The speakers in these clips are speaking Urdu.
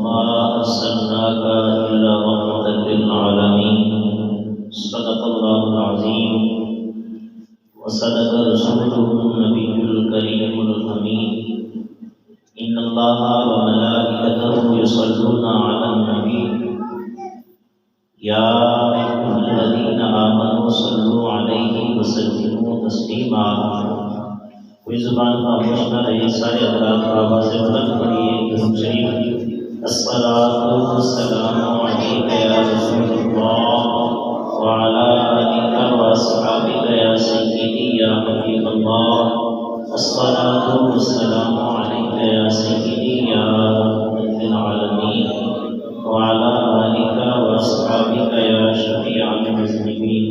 وما أرسلناك إلا رحمة للعالمين صدق الله العظيم وصدق رسوله النبي الكريم الأمين إن الله وملائكته يصلون على النبي يا أيها الذين آمنوا صلوا عليه وسلموا تسليما کوئی زبان خاموش نہ رہے، سارے حضرات آوازیں بلند پڑھیے درود شریف۔ الصلاۃ والسلام علیک یا رسول اللہ وعلی آلک واصحابک یا سیدی یا حبیب اللہ۔ الصلاۃ والسلام علیک یا سیدی یا رب العالمین وعلی آلک واصحابک یا شفیع المذنبین۔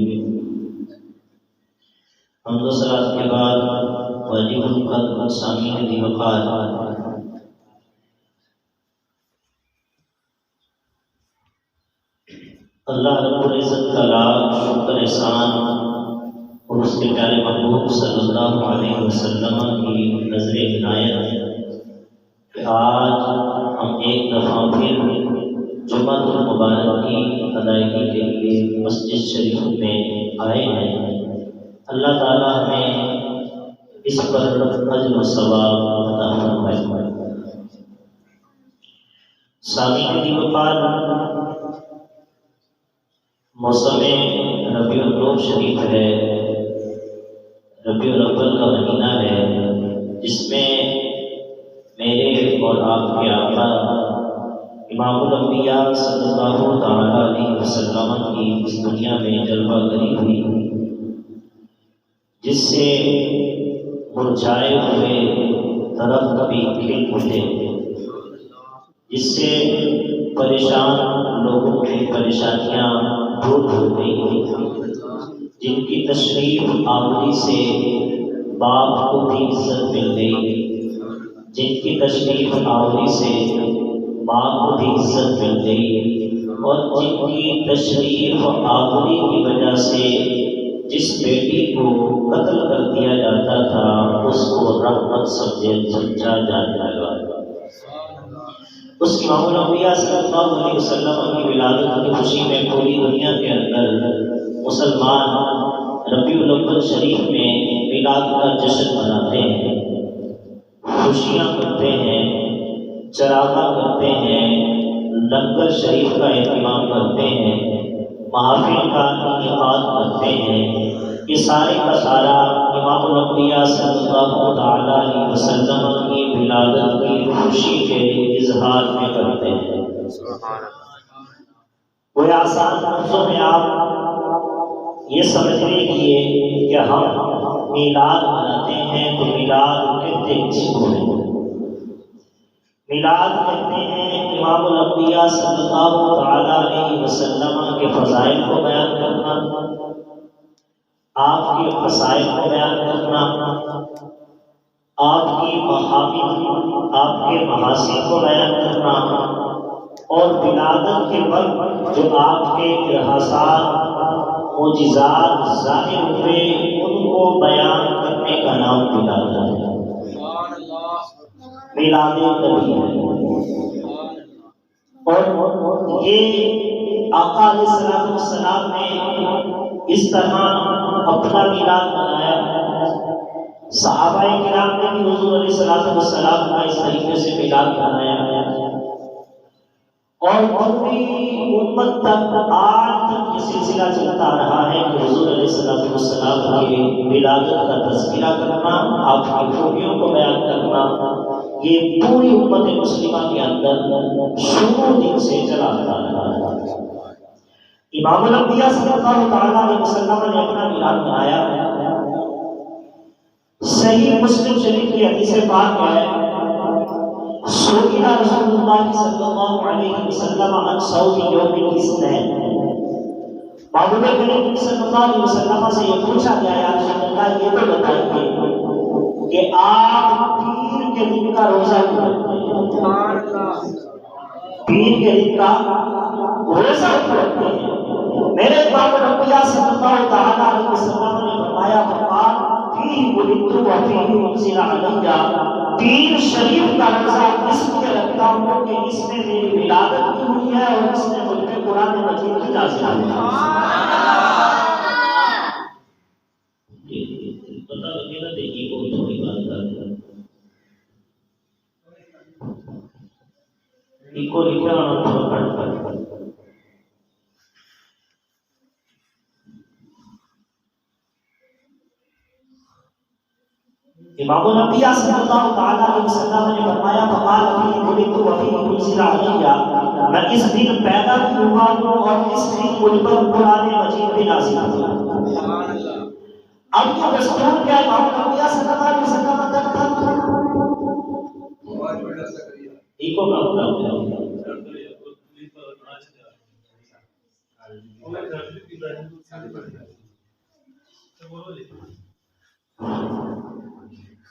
حمد و صلوات کے بعد واجب القدر سامعین ذی وقار، اللہ رب العزت کا لاکھ شکر احسان اور اس کے پیارے محبوب صلی اللہ علیہ وسلم کی نظر عنایت کہ آج ہم ایک دفعہ پھر جمعہ المبارک کی ادائیگی کے لیے مسجد شریف میں آئے ہیں۔ اللہ تعالیٰ ہمیں اس پر اجر و ثواب عطا فرمائے۔ سامعین ذی وقار، موسم ربیع الاول شریف ہے، ربیع الاول کا مہینہ ہے، جس میں میرے اور آپ کے آقا امام الانبیاء صلی اللہ تعالیٰ علیہ وسلم کی اس دنیا میں جلوہ گری ہوئی، جس سے مرجھائے ہوئے درخت کبھی کھل اٹھے، جس سے پریشان لوگوں کی پریشانیاں دور ہو گئی، جن کی تشریف آوری سے باپ کو بھی عزت مل گئی، جن کی تشریف آوری سے ماں کو بھی عزت مل گئی، اور جن کی تشریف آوری کی وجہ سے جس بیٹی کو قتل کر دیا جاتا تھا اس کو رحمت سمجھا جانے لگا۔ اس امام الانبیاء صلی اللہ علیہ وسلم کی ولادت کی خوشی میں پوری دنیا کے اندر مسلمان ربیع الاول شریف میں میلاد کا جشن مناتے ہیں، خوشیاں کرتے ہیں، چراغاں کرتے ہیں، لنگر شریف کا اہتمام کرتے ہیں، محافل کا انعقاد کرتے ہیں۔ یہ سارے کا سارا امام الانبیاء صلی اللہ علیہ وسلم کی ولادت کی خوشی کے اظہار میں کرتے ہیں۔ کوئی آسان لفظوں میں آپ یہ سمجھنے لیے کہ ہم میلاد مناتے ہیں تو میلاد کہتے کسی کو نہیں، میلاد کہتے ہیں امام الانبیاء صلی اللہ علیہ وسلم کے فضائل کو بیان کرنا، آپ کے خصائص کو بیان کرنا، آپ کی محامد، آپ کے محاسن کو بیان کرنا، اور ولادت کے وقت جو آپ کے ارحاسات معجزات ظاہر ہوئے ان کو بیان کرنے کا نام ولادت ہے، میلاد نبی ہے۔ اور یہ آقا علیہ السلام نے اس طرح اپنا میلاد منایا، صحابہ کرام نے بھی حضور علیہ السلام کا اس طریقے سے میلاد منایا، اور پوری امت تک آج تک یہ سلسلہ چلتا رہا ہے کہ حضور علیہ السلام کی ولادت کا تذکرہ کرنا، آپ کی خوبیوں کو بیان کرنا، یہ پوری امت مسلمہ کے اندر شروع دن سے چلا رہا ہے۔ امام الانبیاء صلی اللہ علیہ وسلم نے اپنا میلاد منایا۔ صحیح مسلم شریف کی حدیث پاک ہے، سئل رسول اللہ صلی اللہ علیہ وسلم عن صوم یوم الاثنین، محبوب کریم صلی اللہ علیہ وسلم سے یہ پوچھا گیا یا رسول اللہ یہ تو بتائیے کہ آپ پیر کے دن کا روزہ کیوں رکھتے ہیں؟ پیر کے دن کا روزہ کیوں رکھتے ہیں؟ میرے امام الانبیاء صلی اللہ علیہ وسلم نے فرمایا فقال فیہ ولدت وفیہ انزل علی، پیر شریف کا روزہ اس لیے رکھتا ہوں کہ اس میں میری نازل ہوا۔ پتہ لگے نا دیکھیے کو تھوڑی بات کرتے کو لکھا امام الانبیاء صلی اللہ تعالی علیہ وسلم نے فرمایا فقال ابھی ولدت وفی انزل علی، میں اس دن پیدا ہوا ہوں اور اس دن مجھ پر قرآن مجید بھی نازل ہوا۔ سبحان اللہ۔ اب یہ دستور کیا امام الانبیاء صلی اللہ علیہ وسلم تک تھا؟ بہت بڑا شکریہ۔ ایکو کا ہوتا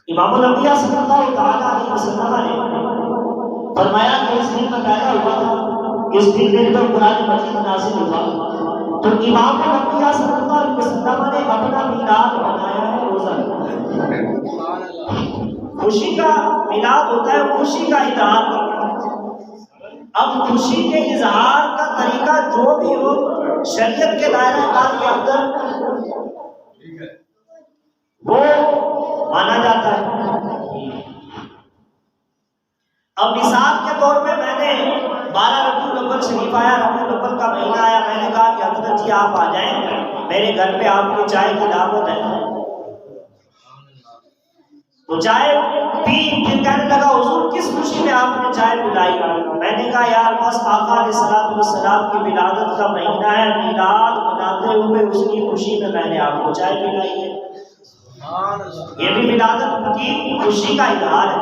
امام الانبیاء صلی اللہ تعالی علیہ وسلم نے فرمایا کہ اس دن میں پیدا ہوا تھا، اس دن پر قرآن مجید نازل ہوا۔ تو امام الانبیاء صلی اللہ علیہ وسلم نے اپنا میلاد بنایا ہے روزہ۔ خوشی کا میلاد ہوتا ہے خوشی کا اظہار کرنا۔ اب خوشی کے اظہار کا طریقہ جو بھی ہو شریعت کے دائرہ کار کے اندر وہ مانا جاتا ہے۔ اب مثال کے طور پہ میں نے 12 ربیع الاول شریف آیا، ربیع الاول کا مہینہ آیا، میں نے کہا کہ حضرت جی آپ آ جائیں، میرے گھر پہ آپ کی چائے کی دعوت ہے۔ تو چائے پی، پھر کہنے لگا حضور کس خوشی میں آپ نے چائے پلائی؟ میں نے کہا یار بس آقا علیہ السلام کی ولادت کا مہینہ ہے، میلاد مناتے ہوئے اس کی خوشی میں میں نے آپ کو چائے پلائی ہے۔ یہ بھی ولادت کی خوشی کا اظہار ہے۔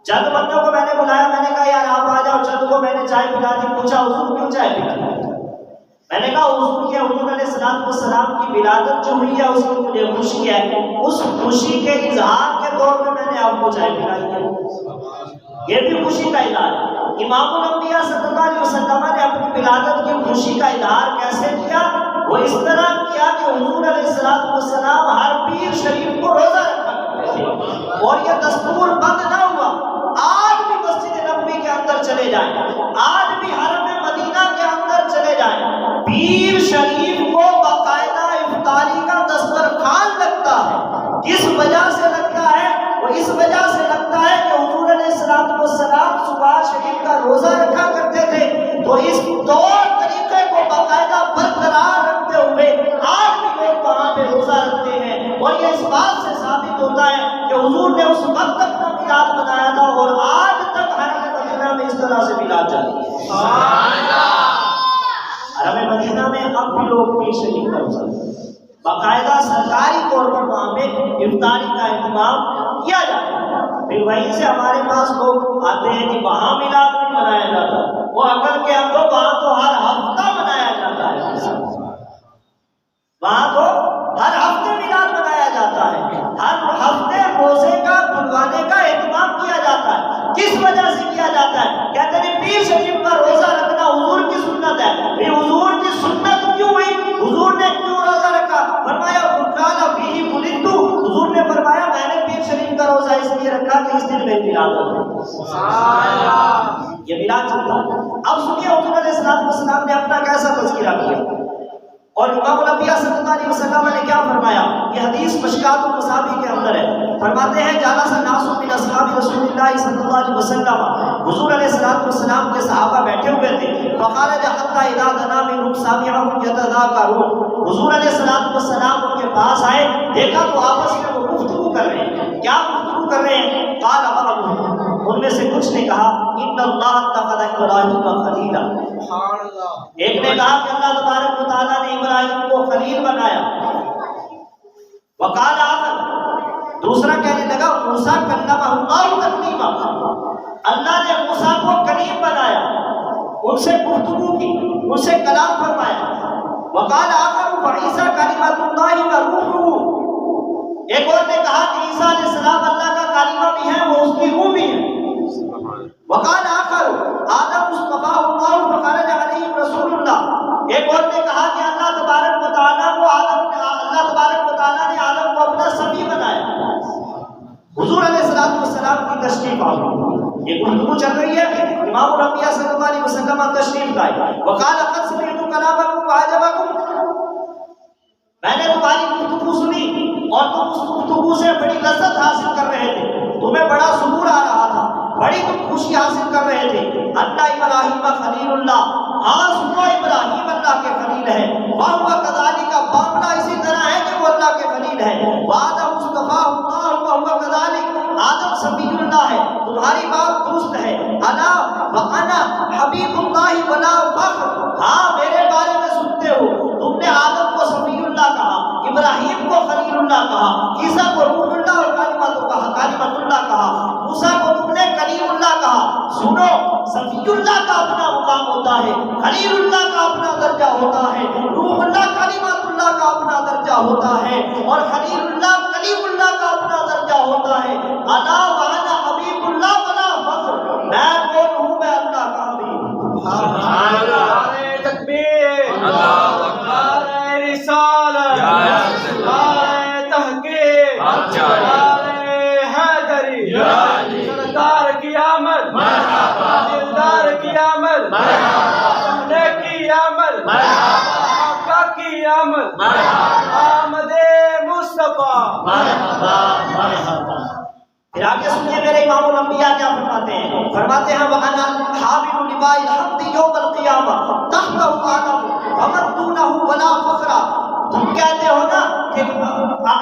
چند بندوں کو میں نے بلایا، میں نے کہا یار آپ آ جاؤ، چند کو میں نے چائے پلا دی، پوچھا حضور کیوں چائے پلائی؟ میں نے کہا حضور کے حضور علیہ السلام کی ولادت جو ہوئی ہے اس کی مجھے خوشی ہے، اس خوشی کے اظہار کے طور پہ میں نے آپ کو چائے پلائی ہے۔ یہ بھی خوشی کا اظہار ہے۔ امام الانبیاء صلی اللہ علیہ وسلم نے اپنی ولادت کی خوشی کا اظہار کیسے کیا؟ وہ اس طرح کیا کہ حضور علیہ السلام ہر پیر شریف کو روزہ رکھا کرتے تھے، اور یہ دستور بند نہ ہوا۔ آج بھی مسجد نبوی کے اندر چلے جائیں، آج بھی حرم مدینہ کے اندر چلے جائیں، پیر شریف کو باقاعدہ افطاری کا دسترخوان لگتا ہے۔ کس وجہ سے لگتا ہے؟ وہ اس وجہ سے لگتا ہے کہ حضور علیہ السلام صبح شریف کا روزہ رکھا کرتے تھے، تو اس طور طریقے کو باقاعدہ برقرار رکھتے ہوئے آج بھی لوگ وہاں پہ روزہ رکھتے ہیں، اور یہ اس بات سے ثابت ہوتا ہے کہ حضور نے اس وقت اپنا میلاد بنایا تھا، اور آج تک حرم مدینہ میں اس طرح سے میلاد جاری ہے۔ حرم مدینہ میں اب بھی لوگ پیر شریف کا روزہ رکھتے ہیں، باقاعدہ سرکاری طور پر وہاں پہ افطاری کا اہتمام کیا جاتا ہے۔ پھر وہیں سے ہمارے پاس لوگ آتے ہیں کہ وہاں میلاد نہیں منایا جاتا، وہ عقل کے اندر وہاں تو ہر ہفتہ منایا جاتا ہے، وہاں تو ہر ہفتے میلاد منایا جاتا ہے، ہر ہفتے روزے کا کھلوانے کا اہتمام کیا جاتا ہے۔ کس وجہ سے کیا جاتا ہے؟ کہتے ہیں پیر شریف کا روزہ رکھنا حضور کی سنت ہے۔ یہ حضور کی سنت کیوں ہوئی؟ حضور نے کیوں روزہ رکھا؟ فرمایا حضور نے فرمایا میں نے پیر شریف کا روزہ اس لیے رکھا کہ اس دن میں میلاد ہوتا، یہ میلاد چلتا۔ اب سنیے حضور علیہ السلام نے اپنا کیسا تذکرہ کیا، اور امام الانبیاء صلی اللہ علیہ وسلم نے کیا فرمایا؟ یہ حدیث مشکات المصابیح کے اندر ہے۔ فرماتے ہیں جالس الناس من اصحاب رسول اللہ صلی اللہ علیہ وسلم، حضور علیہ السلام کے صحابہ بیٹھے ہوئے تھے، فخرج حتى اذا دنا منهم سامعهم يتذاكرون، حضور علیہ السلام ان کے پاس آئے، دیکھا تو آپس میں وہ گفتگو کر رہے ہیں۔ کیا گفتگو کر رہے ہیں؟ قال بعضهم، ان میں سے کچھ نے کہا ان اللہ اتخذ ابراہیم خلیلا، ایک نے کہا کہ اللہ تبارک و تعالیٰ نے ابراہیم کو خلیل بنایا۔ وقال آخر، دوسرا کہنے لگا موسیٰ کلمہ اللہ تکلیما، اللہ نے موسیٰ کو کلیم بنایا، ان سے گفتگو کی، ان سے کلام فرمایا۔ وقال آخر فعیسیٰ کلمۃ اللہ و روحہ، ایک اور نے کہا کہ عیسیٰ علیہ السلام اللہ کا کلمہ بھی ہے، وہ اس کی روح بھی ہے۔ وقال آخر آدم اصطفیٰ اللہ فخرج علیہ رسول اللہ، ایک اور نے کہا کہ اللہ تبارک و تعالیٰ کو اللہ تبارک و تعالیٰ نے آدم کو اپنا صفی بنایا۔ حضور علیہ السلام کی تشریف آئی، یہ گفتگو چل رہی ہے، امام الانبیاء صلی اللہ علیہ وسلم تشریف لائے، وقال قد سمعت کلامکم وعجبکم، میں نے تمہاری گفتگو سنی اور تم اس گفتگو سے بڑی لذت حاصل کر رہے تھے، تمہیں بڑا سرور آ رہا تھا، بڑی تم خوشی حاصل کر رہے تھے۔ اللہ ابراہیم خلیل اللہ، ہاں سنو ابراہیم اللہ کے خلیل ہے، وَهُوَ كَذَلِكَ، معاملہ اسی طرح ہے کہ وہ اللہ کے خلیل ہے، وَآدَمُ اصْطَفَاهُ اللَّهُ وَهُوَ كَذَلِكَ، آدم صفی اللہ ہے، تمہاری بات درست ہے، انا وَأَنَا حبیب اللہ ولا فخر، ہاں میرے بارے میں سنتے ہو، تم نے آدم کو صفی اللہ کہا، ابراہیم کو خلیل اللہ کہا، عیسیٰ کو روح اللہ اور کلمت اللہ کہا، موسیٰ کو تم نے کلیم اللہ کہا۔ سنو، صفی اللہ کا اپنا مقام ہوتا ہے، خلیل اللہ کا اپنا درجہ ہوتا ہے، روح اللہ کلمت اللہ کا اپنا درجہ ہوتا ہے، اور خلیل اللہ کلیم اللہ کا اپنا درجہ ہوتا ہے۔ انا وانا حبیب اللہ ولا فخر، میں کون ہوں؟ میں اللہ کا حبیب ہوں۔ سبحان اللہ، تکبیر، اللہ اکبر، رسالت، تحقیق، حیدری، سردار کی آمد، دلدار کی آمد، سمنے کی آمد، آقا کی آمد، آمد مصطفیٰ۔ پھر آگے سنیے میرے امام الانبیاء کیا فرماتے ہیں، فرماتے ہیں وَأَنَا حَامِلُ لِوَاءِ الْحَمْدِ يَوْمَ الْقِيَامَةِ تَحْتَهُ آدَمُ وَمَن دُونَهُ وَلَا فَخْرَ۔ تم کہتے ہو نا کہ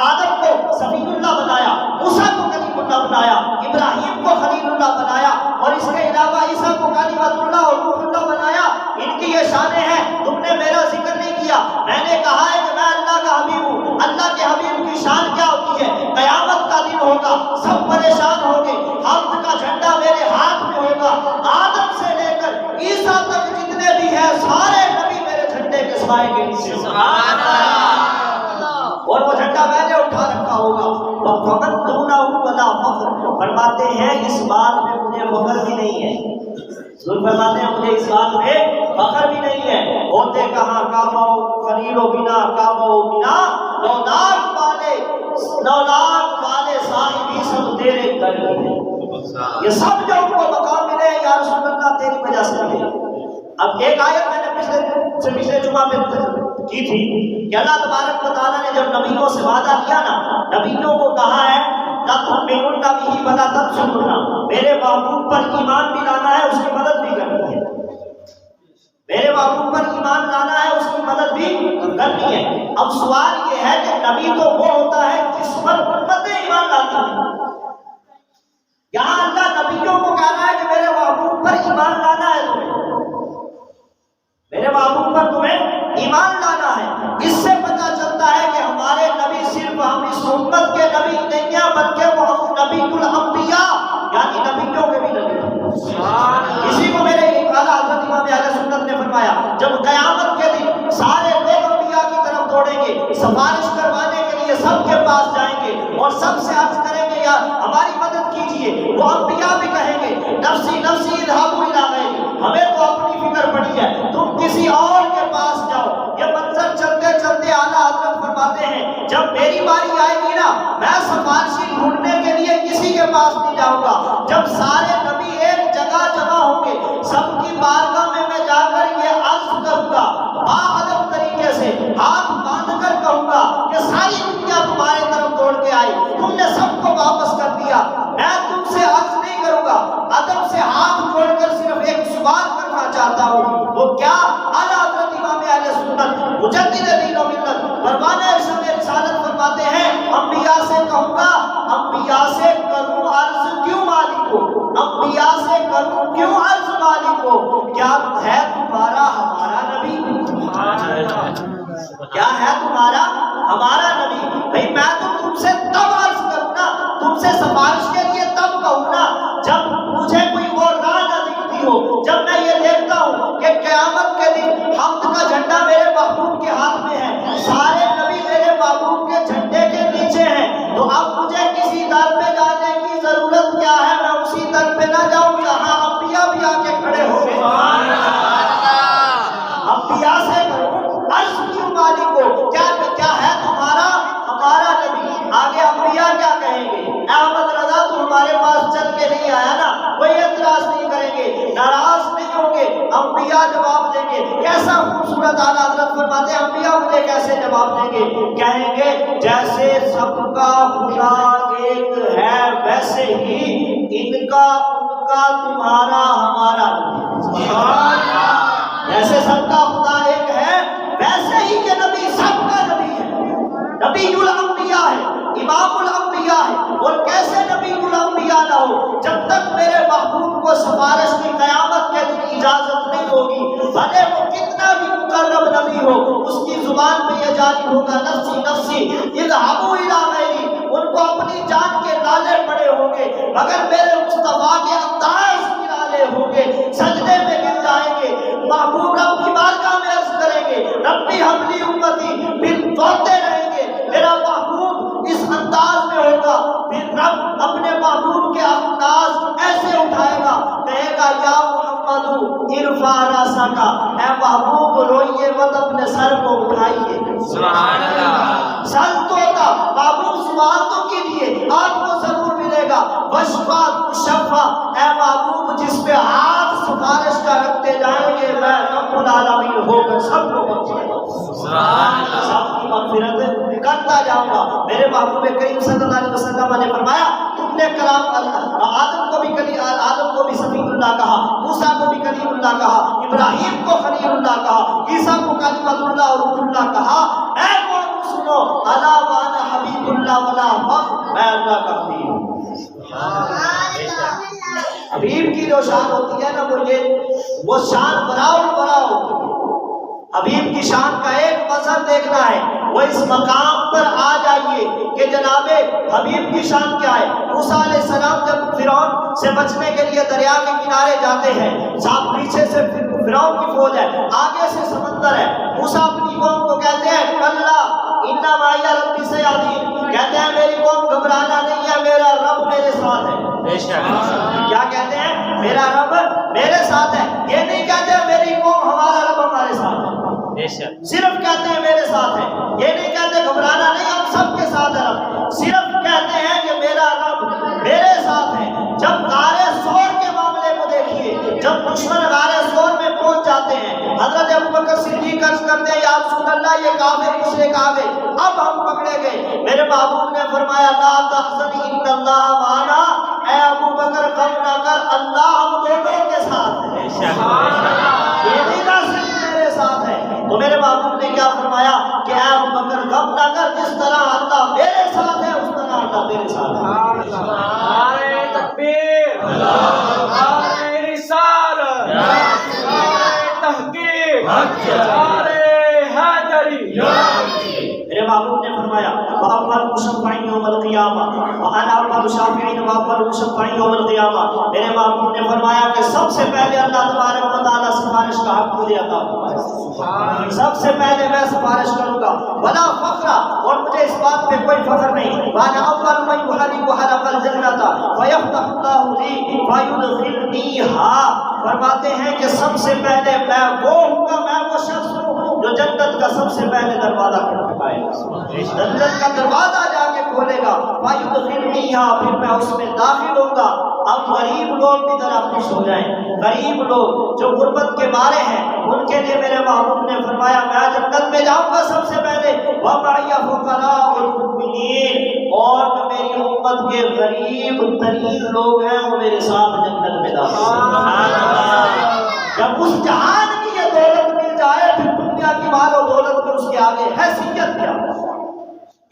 آدم کو صفی اللہ بنایا، موسیٰ کو کلیم اللہ بنایا، ابراہیم کو خلیل اللہ بنایا، اور اس کے علاوہ عیسیٰ کو کلمت اللہ اور روح اللہ بنایا، ان کی یہ شانیں ہیں، تم نے میرا ذکر نہیں کیا۔ میں نے کہا ہے کہ میں اللہ کا حبیب ہوں۔ اللہ کے حبیب کی شان کیا ہوتی ہے؟ قیامت کا دن ہوگا، سب پریشان ہوں گے، حمد کا جھنڈا میرے ہاتھ میں ہوگا، آدم سے لے کر عیسیٰ تک جتنے بھی ہیں سارے نبی میرے جھنڈے کے سائے کے نیچے، سبحان اللہ، اور وہ جھنڈا میں نے اٹھا رکھا ہوگا۔ وَمَن دُونَهُ وَلَا فَخْرَ، فرماتے ہیں اس بات میں مجھے فخر بھی نہیں ہے، ضرور فرماتے ہیں مجھے اس بات میں فخر بھی نہیں ہے۔ ہوتے کہاں کعبہ خلیل و بنا، کعبہ و بنا، 9 لاکھ والے صاحبی سب تیرے در کی ہے، یہ سب جو ان کو مقام ملے یا رسول اللہ تیری وجہ سے ملے۔ اب ایک آیت میں نے پچھلے جمعہ میں کی تھی کہ اللہ تبارک و تعالیٰ نے جب نبیوں سے وعدہ کیا نا، نبیوں کو کہا ہے تُؤْمِنُونَ بِهِ وَلَا تَنصُرُونَ، میرے محبوب پر ایمان بھی لانا ہے، اس کی مدد بھی کرنی ہے، میرے محبوب پر ایمان لانا ہے، اس کی مدد بھی کرنی ہے۔ اب سوال یہ ہے کہ نبی تو وہ ہوتا ہے جس پر امتیں ایمان لاتی ہیں، یہاں اللہ نبیوں کو کہنا ہے کہ میرے محبوب پر ایمان لانا ہے، تمہیں میرے محبوب پر تمہیں ایمان لانا ہے۔ اس سے پتہ چلتا ہے کہ ہمارے نبی صرف ہم اس امت کے نبی نہیں ہیں، بلکہ وہ نبی الانبیاء یعنی نبیوں کے بھی نبی ہیں۔ اسی کو میرے اعلیٰ حضرت امام اہل سنت نے فرمایا، جب قیامت کے دن سارے لوگ انبیاء کی طرف دوڑیں گے، سفارش کروانے کے لیے سب کے پاس جائیں گے اور سب سے عرض کریں گے یا ہماری مدد کیجئے، وہ انبیاء بھی کہیں گے نفسی نفسی اذهبوا الی غیری، ہمیں تو اپنی فکر پڑی ہے، تم کسی اور کے پاس جاؤ۔ یہ منظر چلتے چلتے اعلیٰ حضرت فرماتے ہیں جب میری باری آئے گی نا، میں سفارشی ڈھونڈنے کے لیے کسی کے پاس نہیں جاؤں گا، جب سارے نبی ایک جگہ جمع ہوں گے، سب کی بارگاہ میں جا کر یہ عرض کروں گا، باادب طریقے سے ہاتھ باندھ کر کہوں گا کہ ساری دنیا تمہارے طرف دوڑ کے آئی، تم نے سب کو واپس کر دیا، میں تم سے عرض نہیں کروں گا، ادب سے ہاتھ جوڑ کر صرف ایک سوال کرنا چاہتا ہوں، وہ کیا؟ اعلیٰ حضرت امام اہل سنت مجدد دین و ملت پروانہ ارشاد رسالت فرماتے ہیں، انبیاء سے کہوں گا، انبیاء سے کروں عرض کیوں مالک ہو، انبیاء سے کروں کیوں عرض مالک ہو، کیا ہے تمہارا ہمارا نبی؟ کیا ہے تمہارا ہمارا نبی؟ بھئی میں تو تم سے تب عرض کروں نا، تم سے سفارش کے لیے تب کہوں نا جب مجھے کوئی اور راہ نہ دکھتی ہو، جب میں یہ دیکھتا ہوں کہ قیامت کے دن حمد کا جھنڈا میرے محبوب کے ہاتھ میں ہے، سارے نبی میرے محبوب کے جھنڈے کے نیچے ہیں، تو اب مجھے کسی در پہ جانے کی ضرورت کیا ہے؟ میں اسی در پہ نہ جاؤں جہاں انبیاء بھی آ کے کھڑے ہوں گے۔ انبیاء سے کروں عرض کیوں مالک ہو، کیا ہے تمہارا ہمارا نبی؟ آگے انبیاء کیا کہیں گے؟ احمد رضا تو ہمارے پاس چل کے نہیں آیا نا، کوئی انبیاء جواب دیں گے. کیسا خوبصورت اعلیٰ حضرت فرماتے ہیں انبیاء مجھے کیسے جواب دیں گے؟ کہیں گے جیسے سب کا خدا ایک ہے ویسے ہی ان کا ان کا تمہارا ہمارا. جیسے سب کا خدا ایک ہے ویسے ہی یہ نبی سب کا نبی ہے. نبی الانبیاء ہے، امام الانبیاء ہے. اور کیسے نبی الانبیاء نہ ہو جب تک میرے محبوب کو سفارش کی قیامت کے دن اجازت نہیں ہوگی. بھلے وہ کتنا بھی مقرب نبی ہو اس کی زبان پہ یہ جاری ہوگا نفسی نفسی اذهبوا الی غیری. ان کو اپنی جان کے نالے پڑے ہوں گے مگر میرے مصطفیٰ کے انداز کی نالے ہوں گے. سجدے میں گر جائیں گے، محبوب رب کی بارگاہ میں عرض کریں گے ربی حبلی امتی، پھر روتے رہیں گے. میرا محبوب اس انداز میں ہوگا، پھر رب اپنے محبوب کے انداز ایسے اٹھائے گا، کہے گا یا محمد ارفع راسک، اے محبوب روئیے مت، اپنے سر کو اٹھائیے. سبحان اللہ. سر تو تھا محبوب سوال تو کیجیے آپ کو ضرور ملے گا. وشفا شفا، اے محبوب جس پہ ہاتھ سفارش کا رکھتے جائیں گے میں رب العالمین ہو کر سب کو بخشے گا. سبحان اللہ. سب کی مغفرت کرتا جاؤں گا. میرے محبوب کریم صلی اللہ علیہ وسلم نے فرمایا تم نے کلام آدم کو بھی سفیع اللہ کہا، موسیٰ کو بھی کلیم اللہ کہا، ابراہیم کو خلیل اللہ کہا، عیسیٰ کو کلمۃ اللہ اور روح اللہ کہا. اے قوم سنو الا وانا حبیب اللہ ولا فخر، میں اللہ کا حبیب ہوں. حبیب کی جو شان ہوتی ہے نا وہ شان براؤ ہوتی ہے. حبیب کی شان کا ایک مظہر دیکھنا ہے، وہ اس مقام پر آ جائیے کہ جناب حبیب کی شان کیا ہے. موسیٰ علیہ السلام جب فرعون سے بچنے کے لیے دریا کے کنارے جاتے ہیں، صاحب پیچھے سے فرعون کی فوج ہے، آگے سے سمندر ہے. موسیٰ اپنی قوم کو کہتے ہیں کلا ان معی ربی سیہدین، کہتے ہیں میری قوم گھبرانا نہیں ہے، میرا رب میرے ساتھ ہے. کیا کہتے ہیں؟ میرا رب میرے ساتھ ہے. یہ نہیں کہتے میری قوم ہمارا رب ہمارے ساتھ ہے، صرف کہتے ہیں میرے ساتھ ہے. یہ نہیں کہتے گھبرانا نہیں ہم سب کے ساتھ ہے رب، صرف کہتے ہیں کہ میرا رب میرے ساتھ ہے. جب غار ثور کے معاملے کو دیکھیے، جب دشمن غار ثور میں پہنچ جاتے ہیں، حضرت ابوبکر صدیق عرض کرتے ہیں یا رسول اللہ یہ کافر مشرک آ گئے، اب ہم پکڑے گئے. میرے محبوب نے فرمایا لا تحزن ان اللہ معنا، اے ابوبکر غم نہ کر، اللہ ہم دونوں کے ساتھ ہے. یہ نہیں کہا صرف میرے ساتھ ہے. تو میرے محبوب نے کیا فرمایا کہ اے ابوبکر غم نہ کر، جس طرح اللہ میرے ساتھ ہے اس طرح اللہ تیرے ساتھ ہے. نعرہ تکبیر، نعرہ رسالت، نعرہ تحقیق، نعرہ حیدری. میرے محبوب نے فرمایا وَأَوَّلُ مُشَفَّعٍ يَوْمَ الْقِيَامَةِ وَأَنَا أَوَّلُ شَافِعٍ وَأَوَّلُ مُشَفَّعٍ يَوْمَ الْقِيَامَةِ. میرے محبوب نے فرمایا کہ سب سے پہلے اللہ تبارک و تعالیٰ سفارش کا حق مجھے عطا فرمائے. سب سے پہلے میں سفارش کروں گا. وَلَا فَخْرَ، اور مجھے اس بات پہ کوئی فخر نہیں. وَأَنَا أَوَّلُ مَنْ يُحَرِّقُ حَلَقَ الْجَنَّةَ وَيَفْتَحُ اللَّهُ لِي وَيُدْخِلْنِيهَا. فرماتے ہیں کہ سب سے پہلے میں وہ ہوں گا، میں وہ شخص ہوں جو جنت کا سب سے پہلے دروازہ کھٹکھٹائے گا، جنت کا دروازہ جا کے کھولے گا. وَيُدْخِلْنِيهَا، پھر میں اس میں داخل ہوں گا. اب غریب لوگ بھی ذرا خوش ہو جائیں. غریب لوگ جو غربت کے مارے ہیں ان کے لیے میرے محبوب نے فرمایا میں جنت میں جاؤں گا سب سے پہلے. وَمَعِيَ فُقَرَاءُ الْمُؤْمِنِينَ، اور جو میری امت کے غریب ترین لوگ ہیں وہ میرے ساتھ جنت میں داخل ہوں. جب اس جہان کی یہ دولت مل جائے پھر دنیا کی مال و دولت کی اس کے آگے حیثیت کیا؟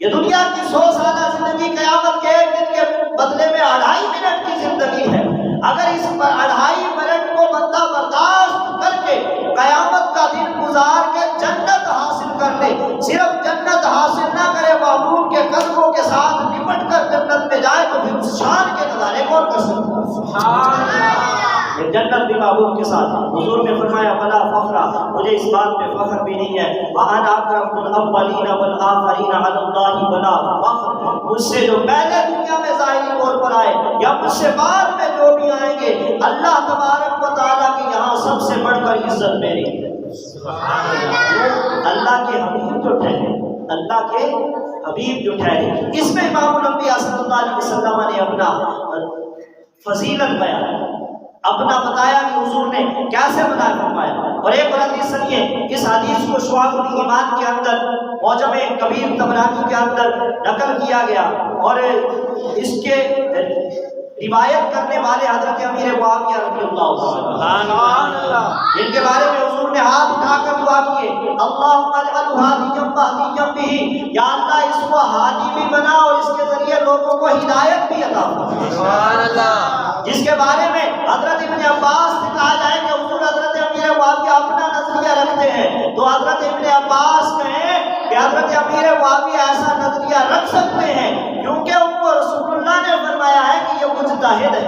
یہ دنیا کی 100 سالہ زندگی قیامت کے ایک دن کے بدلے میں 2.5 منٹ کی زندگی ہے. اگر اس پر 2.5 منٹ کو بندہ برداشت کر کے قیامت کا دن گزار کے جنت حاصل کر لے، صرف جنت حاصل نہ کرے محبوب کے قدموں کے ساتھ لپٹ کر جنت میں جائے تو پھر اس شان کے نظارے کون کر سکتا؟ جنت بھی محبوب کے ساتھ. حضور نے فرمایا ولا فخر، مجھے اس بات پہ فخر بھی نہیں ہے. وَأَنَا أَكْرَمُ الْأَوَّلِينَ وَالْآخِرِينَ عَلَى اللَّهِ وَلَا فَخْرَ، مجھ سے جو پہلے دنیا میں ظاہری طور پر آئے یا مجھ سے بعد میں جو بھی آئیں گے، اللہ تبارک و تعالیٰ کی یہاں سب سے بڑھ کر عزت میری ہے. اللہ کے حبیب جو ٹھہرے، اللہ کے حبیب جو ٹھہرے. اس میں امام الانبیاء صلی اللہ علیہ وسلم نے اپنا فضیلت بیان، اپنا بتایا کہ حضور نے کیسے بنا فرمایا۔ اور ایک اور حدیث سنیے، اس حدیث کو شعب الایمان کے اندر معجم کبیر طبرانی کے اندر نقل کیا گیا، اور اس کے روایت کرنے والے حضرت امیر معاویہ رضی اللہ عنہ، جن کے بارے میں حضور نے ہاتھ اٹھا کر دعا کیے، اللہم اجعل ہادیا مہدیا بہ، یا اللہ اس کو ہادی بھی بنا اور اس کے ذریعے لوگوں کو ہدایت بھی عطا فرما۔ سبحان اللہ۔ جس کے بارے میں حضرت ابن عباس سے کہا جائے کہ حضور حضرت امیر معاویہ اپنا نظریہ رکھتے ہیں، تو حضرت ابن عباس کہیں کہ حضرت امیر معاویہ ایسا نظریہ رکھ سکتے ہیں کیونکہ ان کو رسول اللہ نے فرمایا ہے کہ یہ مجتہد ہے،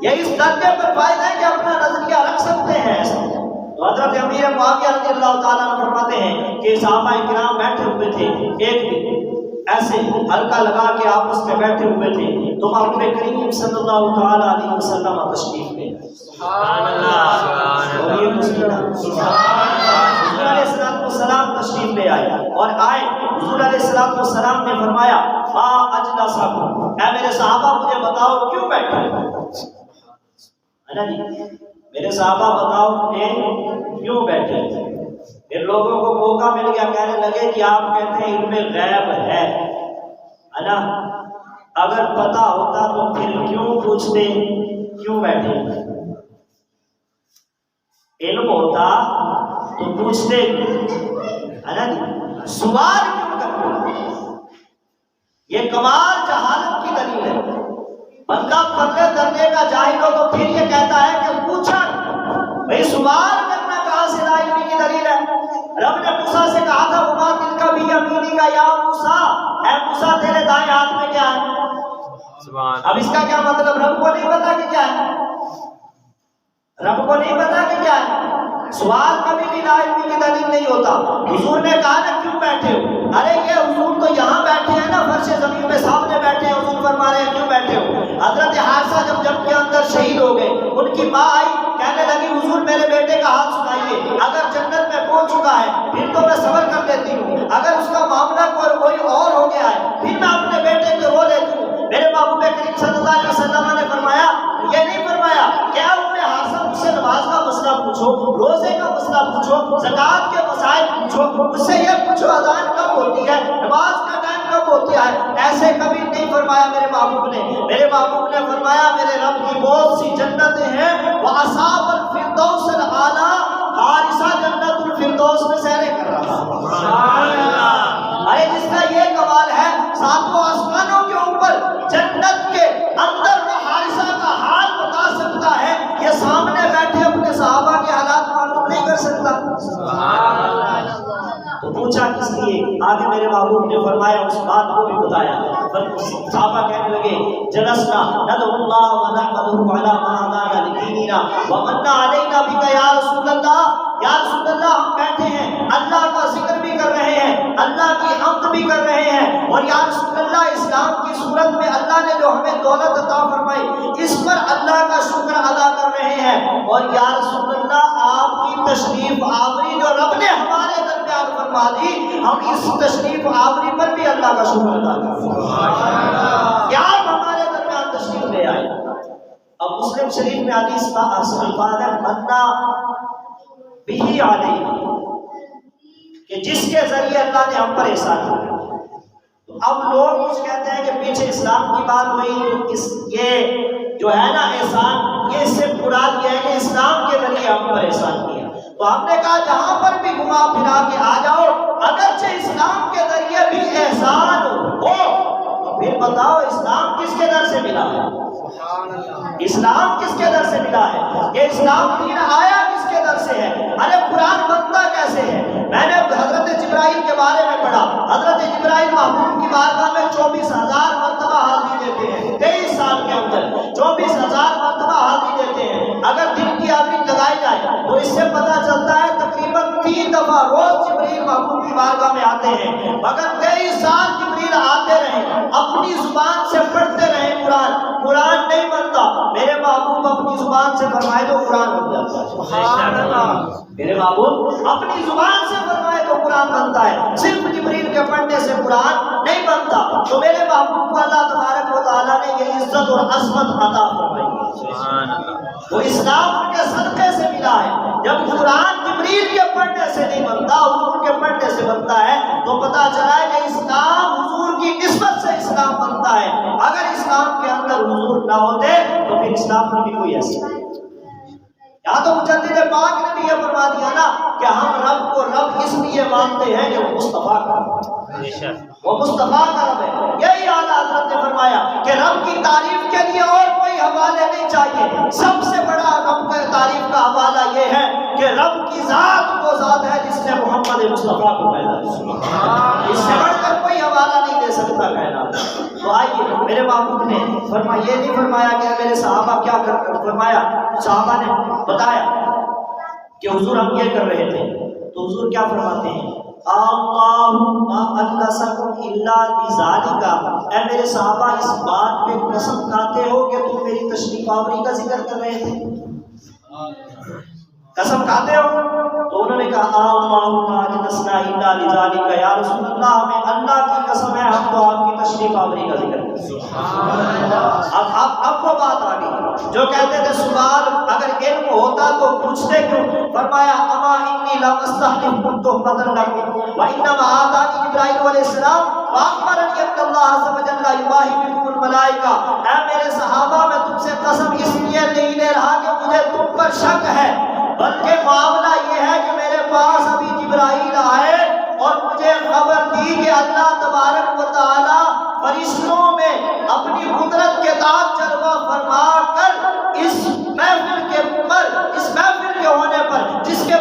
یہ اس درجے پر فائدہ ہے کہ اپنا نظریہ رکھ سکتے ہیں ایسا۔ تو حضرت امیر معاویہ رضی اللہ تعالیٰ عنہ فرماتے ہیں کہ صحابہ کرام بیٹھے ہوئے تھے، ایک دن ایسے ہلکا لگا کے آپس میں بیٹھے ہوئے تھے، تو محبوب کریم صلی اللہ تعالیٰ علیہ وسلم تشریف لے آئے۔ سبحان اللہ، اور یہ حضور علیہ السلام تشریف لے آئے اور آئے، حضور علیہ السلام نے فرمایا ما اجلسکم، اے میرے صحابہ مجھے بتاؤ کیوں بیٹھے ہے نا جی، میرے صحابہ بتاؤ مجھے کیوں بیٹھے۔ پھر لوگوں کو موقع مل گیا، کہنے لگے کہ آپ کہتے ہیں علم غیب ہے نا، اگر پتا ہوتا تو پھر کیوں پوچھتے، کیوں بیٹھے؟ علم ہوتا تو پوچھتے ہے نا جی، سوال کیوں کرتے؟ یہ کمال جہالت کی دلیل ہے۔ بندہ پردے درجے کا جاہل ہو تو پھر یہ کہتا ہے کہ پوچھا بھئی، سوال کرنا کہاں سے لا علمی کی دلیل ہے؟ رب نے موسیٰ سے کہا تھا وما تلک بیمینک یا موسیٰ، اے موسیٰ تیرے دائیں ہاتھ میں کیا ہے؟ اب اس کا کیا مطلب؟ رب کو نہیں پتا کہ کیا ہے، رب کو نہیں پتا کہ کیا ہے۔ سوال کبھی بھی لا علمی کی دلیل نہیں ہوتا۔ حضور نے کہا نا کیوں بیٹھے ہو؟ ارے یہ حضور تو یہاں بیٹھے ہیں نا، فرش زمین میں سامنے بیٹھے ہیں، حضور فرما رہے ہیں کیوں بیٹھے ہو؟ حضرت حارثہ جب جنگ کے اندر شہید ہو گئے، ان کی ماں آئی، کہنے لگی حضور میرے بیٹے کا حال سنائیے، اگر جنت میں پہنچ چکا ہے پھر تو میں صبر کر لیتی ہوں، اگر اس کا معاملہ کوئی اور ہو گیا ہے پھر میں اپنے بیٹے کو رو لیتی ہوں۔ میرے محبوب کریم صلی اللہ علیہ وسلم نے فرمایا، یہ نہیں فرمایا کیا انہیں حاصل مجھ سے نماز کا مسئلہ پوچھو، روزے کا مسئلہ پوچھو، زکوٰۃ کے مسائل پوچھو، مجھ سے یہ پوچھو اذان کب ہوتی ہے، نماز کا ٹائم کب ہوتا ہے، ایسے کبھی نہیں فرمایا میرے محبوب نے۔ میرے محبوب نے فرمایا میرے رب کی بہت سی جنتیں ہیں، وَأَصْحَابُ الْفِرْدَوْسِ الْأَعْلَىٰ، حارثہ جنت الفردوس میں سیرے کر رہا ہے۔ ارے جس کا یہ کمال ہے، ساتوں آسمانوں کے اوپر جنت کے اندر وہ حارثہ کا حال بتا سکتا ہے، یہ سامنے بیٹھے اپنے صحابہ کے حالات معلوم نہیں کر سکتا۔ تو پوچھا کس لیے؟ آگے میرے محبوب نے فرمایا اس بات کو بھی بتایا۔ صحابہ کہنے لگے جلسنا ندعو اللہ ونحمدہ علی ما ہدانا لدیننا ومن علینا بک یا رسول اللہ، یا رسول اللہ ہم بیٹھے ہیں اللہ کا ذکر بھی کر رہے ہیں، اللہ کی حمد بھی کر رہے ہیں، اور یا رسول اللہ اسلام کی صورت میں اللہ نے جو ہمیں دولت عطا فرمائی اس پر اللہ کا شکر ادا کر رہے ہیں، اور یا رسول اللہ آپ کی تشریف آوری جو رب نے ہمارے درمیان فرما دی، ہم اس تشریف آوری پر بھی اللہ کا شکر ادا کرتے ہیں کہ آپ ہمارے درمیان تشریف لے آئے۔ اب مسلم شریف میں حدیث کا الفاظ ہے منا بھی علیہ، کہ جس کے ذریعے اللہ نے ہم پر احسان کیا۔ تو اب لوگ کچھ کہتے ہیں کہ پیچھے اسلام کی بات ہوئی، تو یہ جو ہے نا احسان، یہ اس سے مراد یہ ہے کہ اسلام کے ذریعے ہم پر احسان کیا۔ تو ہم نے کہا جہاں پر بھی گھما پھرا کے آ جاؤ، اگرچہ اسلام کے ذریعے بھی احسان ہو تو پھر بتاؤ اسلام کس کے در سے ملا ہے؟ اسلام کس کے در سے ملا ہے؟ یہ اسلام دین آیا کس کے در سے ہے؟ ارے قرآن بنتا کیسے ہے؟ میں نے حضرت جبرائیل کے بارے میں پڑھا، حضرت جبرائیل محبوب کی بارگاہ میں 24,000 مرتبہ حاضری دیتے ہیں، 23 سال کے اندر 24,000 مرتبہ حاضری دیتے ہیں۔ اگر دن کی حاضری لگائی جائے تو اس سے پتہ چلتا ہے تقریباً 3 دفعہ روز جبرائیل محبوب کی بارگاہ میں آتے ہیں، مگر 23 سال جبرائیل آتے رہے، اپنی زبان سے پڑھتے رہے قرآن نہیں بنتا۔ میرے محبوب اپنی زبان سے فرمائے تو قرآن بن جاتا ہے۔ میرے محبوب اپنی زبان سے فرمائے تو قرآن بنتا ہے، صرف جبریل کے پڑھنے سے قرآن نہیں بنتا۔ تو میرے محبوب کو اللہ تبارک و تعالیٰ نے یہ عزت اور عظمت عطا فرمائی ہے۔ وہ اسلام ان کے صدقے سے ملا ہے۔ جب قرآن جبریل کے پڑھنے سے نہیں بنتا، حضور کے پڑھنے سے بنتا ہے، تو پتہ چلا ہے کہ اسلام حضور کی نسبت سے اسلام بنتا ہے۔ اگر اسلام کے اندر حضور نہ ہوتے تو پھر اسلام کی بھی کوئی حیثیت نہیں۔ یہاں تو مجدد پاک نے بھی یہ فرما دیا نا کہ ہم رب کو رب اس لیے مانتے ہیں کہ وہ مصطفیٰ کا رب ہے، وہ مصطفیٰ کا رب ہے۔ یہی اعلیٰ حضرت نے فرمایا کہ رب کی تعریف کے لیے اور کوئی حوالے نہیں چاہیے، سب سے بڑا رب کا تعریف کا حوالہ یہ ہے کہ رب کی ذات وہ ذات ہے جس نے محمد مصطفیٰ کو پیدا کیا، اس سے بڑھ کر کوئی حوالہ نہیں دے سکتا کائنات۔ تو آئیے، میرے محبوب نے فرمایا، یہ نہیں فرمایا کہ میرے صحابہ کیا کر، فرمایا صحابہ نے بتایا کہ حضور ہم یہ کر رہے تھے، تو حضور کیا فرماتے ہیں؟ اللہم اکلسکم الا بذالک، اے میرے صحابہ اس بات پہ قسم کھاتے ہو کہ تم میری تشریف آوری کا ذکر کر رہے تھے، قسم کھاتے ہو؟ تو انہوں نے کہا اللہم اکلسنا الا بذالک، یا رسول اللہ ہمیں اللہ کی قسم ہے ہم تو آپ کی تشریف آوری کا ذکر کرتے ہیں۔ اب وہ بات آ گئی جو کہتے تھے سوال اگر علم ہوتا تو پوچھتے کیوں؟ فرمایا اما انی لم استحلفکم تہمۃ لکم وانما آتانی جبرائیل علیہ السلام واخبرنی ان اللہ عز وجل یباہی بکم الملائکہ، اے میرے صحابہ میں تم سے قسم اس لیے نہیں لے رہا کہ مجھے تم پر شک ہے، بلکہ معاملہ یہ ہے کہ میرے پاس ابھی جبرائیل آئے اور مجھے خبر دی کہ اللہ تبارک و تعالی فرشتوں میں اپنی قدرت کے ساتھ جلوہ فرما کر اس محفل کے اوپر، اس محفل کے ہونے پر جس میں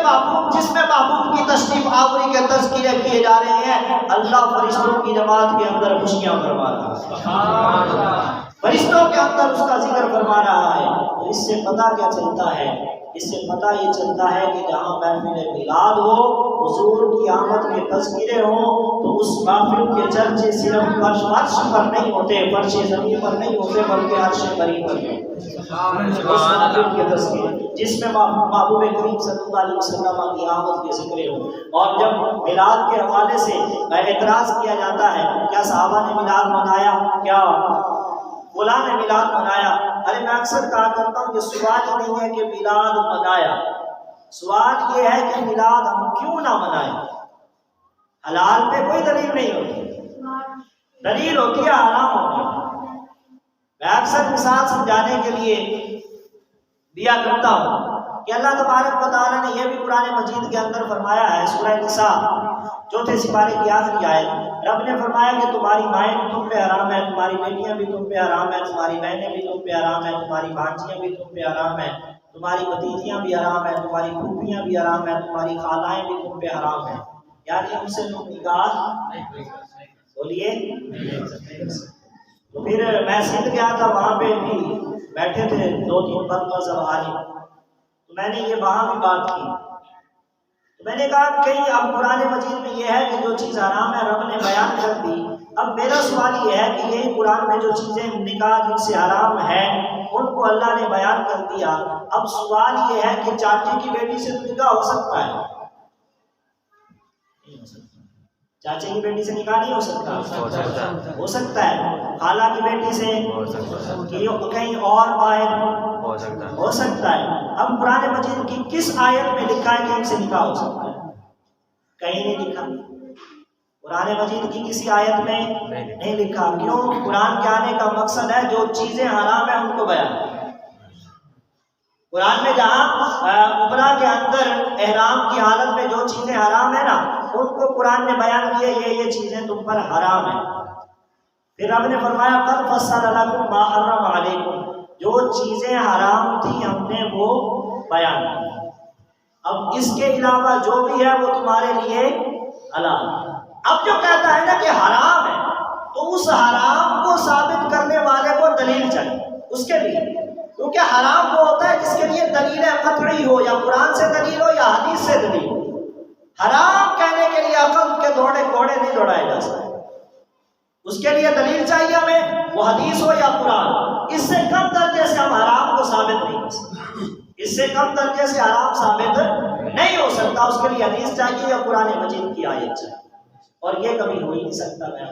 محبوب کی تشریف آوری کے تذکرے کیے جا رہے ہیں، اللہ فرشتوں کی جماعت کے اندر خوشیاں فرما رہا ہے، فرشتوں کے اندر اس کا ذکر فرما رہا ہے۔ تو اس سے پتہ کیا چلتا ہے؟ اس سے پتہ یہ چلتا ہے کہ جہاں محفل میلاد ہو، حضور کی آمد کے تذکرے ہوں، تو اس محفل کے چرچے صرف فرش پر نہیں ہوتے، فرش زمین پر نہیں ہوتے، بلکہ عرش بری پر ہوتے۔ اس محفل کے تذکرے جس میں محبوب کریم صلی اللہ علیہ وسلم کی آمد کے ذکرے ہوں۔ اور جب میلاد کے حوالے سے اعتراض کیا جاتا ہے کیا صحابہ نے میلاد منایا، کیا فلاں نے میلاد منایا، ارے میں اکثر کہا کرتا ہوں کہ سوال یہ نہیں ہے کہ میلاد منایا، سوال یہ ہے کہ میلاد ہم کیوں نہ منائیں۔ حلال پہ کوئی دلیل نہیں ہوتی، دلیل ہوتی ہے حرام ہوتی ہے۔ میں اکثر مثال سمجھانے کے لیے دیا کرتا ہوں کہ اللہ تبارک و تعالیٰ نے یہ بھی قرآن مجید کے اندر فرمایا ہے، سورہ نساء 4 سپارے کی آخری آیت، رب نے فرمایا کہ تمہاری مائیں بھی تم پہ حرام ہے، تمہاری بیٹیاں بھی تم پہ حرام ہے، تمہاری بہنیں بھی تم پہ حرام ہے، تمہاری بھانجیاں بھی تم پہ حرام ہے، تمہاری بھتیجیاں بھی حرام ہے، تمہاری پھوپھیاں بھی حرام ہے، تمہاری خالائیں بھی تم پہ حرام ہے، یعنی ان سے تم نکاح بولیے۔ تو پھر میں سندھ گیا تھا، وہاں پہ بھی بیٹھے تھے 2-3 بد مذہب عالم، تو میں نے یہ وہاں بھی بات کی، تو میں نے کہا کہ اب قرآن مجید میں یہ ہے کہ جو چیز حرام ہے رب نے بیان کر دی، اب میرا سوال یہ ہے کہ یہی قرآن میں جو چیزیں نکاح جن سے حرام ہے ان کو اللہ نے بیان کر دیا، اب سوال یہ ہے کہ چاچی کی بیٹی سے تو نکاح ہو سکتا ہے؟ چاچے کی بیٹی سے نکاح نہیں ہو سکتا؟ ہو سکتا ہے۔ خالہ کی بیٹی سے کہیں اور باہر ہو سکتا ہے۔ اب قرآن مجید کی کس آیت میں لکھا ہے کہ ان سے نکاح ہو سکتا ہے؟ کہیں نہیں لکھا، قرآن مجید کی کسی آیت میں نہیں لکھا۔ کیوں؟ قرآن کے آنے کا مقصد ہے جو چیزیں حرام ہیں ان کو بیان۔ قرآن میں جہاں عمرہ کے اندر احرام کی حالت میں جو چیزیں حرام ہیں نا ان کو قرآن نے بیان کیا، یہ چیزیں تم پر حرام ہیں۔ پھر رب نے فرمایا قد فصل لکم ما حرم علیکم، جو چیزیں حرام تھی ہم نے وہ بیان کی، اب اس کے علاوہ جو بھی ہے وہ تمہارے لیے حلال۔ اب جو کہتا ہے نا کہ حرام ہے تو اس حرام کو ثابت کرنے والے کو دلیل چاہیے اس کے لیے، کیونکہ حرام وہ ہوتا ہے جس کے لیے دلیل قطعی ہو، یا قرآن سے دلیل ہو یا حدیث سے دلیل ہو۔ حرام کہنے کے لیے عقل کے گھوڑے نہیں دوڑائے جا سکتے، اس کے لیے دلیل چاہیے ہمیں، وہ حدیث ہو یا قرآن۔ اس سے کم درجے سے ہم حرام کو ثابت نہیں کر سکتے، اس سے کم درجے سے حرام ثابت نہیں ہو سکتا، اس کے لیے حدیث چاہیے یا قرآن مجید کی آیت چاہیے، اور یہ کبھی ہو ہی نہیں سکتا۔ میں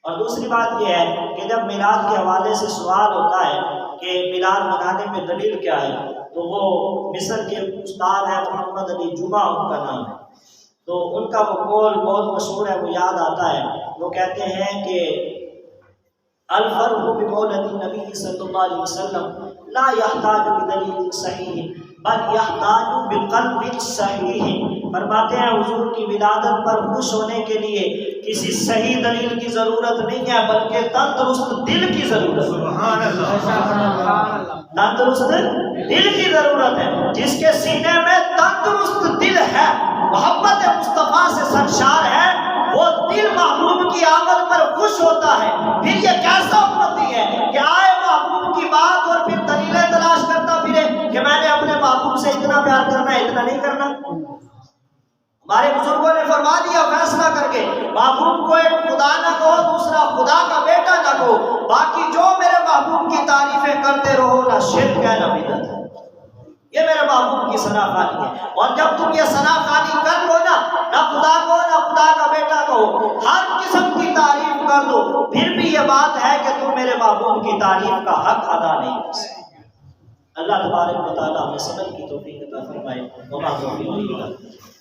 اور دوسری بات یہ ہے کہ جب میلاد کے حوالے سے سوال ہوتا ہے کہ میلاد منانے میں دلیل کیا ہے، تو وہ مصر کے استاد ہیں محمد علی جمعہ ان کا نام ہے، تو ان کا وہ قول بہت مشہور ہے، وہ یاد آتا ہے۔ وہ کہتے ہیں کہ الفرح بمولد النبی صلی اللہ علیہ وسلم لا يحتاج بدلیل صحیح بل يحتاج بقلب صحیح۔ فرماتے ہیں حضور کی ولادت پر خوش ہونے کے لیے کسی صحیح دلیل کی ضرورت نہیں ہے، بلکہ تندرست دل کی ضرورت ہے۔ سبحان اللہ تندرست دل کی ضرورت ہے۔ جس کے سینے میں تندرست دل ہے، محبت مصطفیٰ سے سرشار ہے، وہ دل محبوب کی آمد پر خوش ہوتا ہے۔ پھر یہ کیسا امتی ہے کہ آئے محبوب کی بات اور پھر دلیلیں تلاش کرتا پھرے کہ میں نے اپنے محبوب سے اتنا پیار کرنا ہے، اتنا نہیں کرنا۔ ہمارے بزرگوں نے فرما دیا فیصلہ کر کے، محبوب کو ایک خدا نہ کہو، دوسرا خدا کا بیٹا نہ کہو، باقی جو میرے محبوب کی تعریفیں کرتے رہو، نہ شرک ہے نہ بدعت ہے۔ یہ میرے محبوب کی ثنا خوانی ہے، اور جب تم یہ ثنا خوانی کر لو نا، نہ خدا کو نہ خدا کا بیٹا کہو، ہر قسم کی تعریف کر دو، پھر بھی یہ بات ہے کہ تم میرے محبوب کی تعریف کا حق ادا نہیں کر سکتے۔ اللہ تبارک و تعالیٰ ہمیں سمجھ کی توفیق عطا فرمائے۔ وما توفیقی الا باللہ۔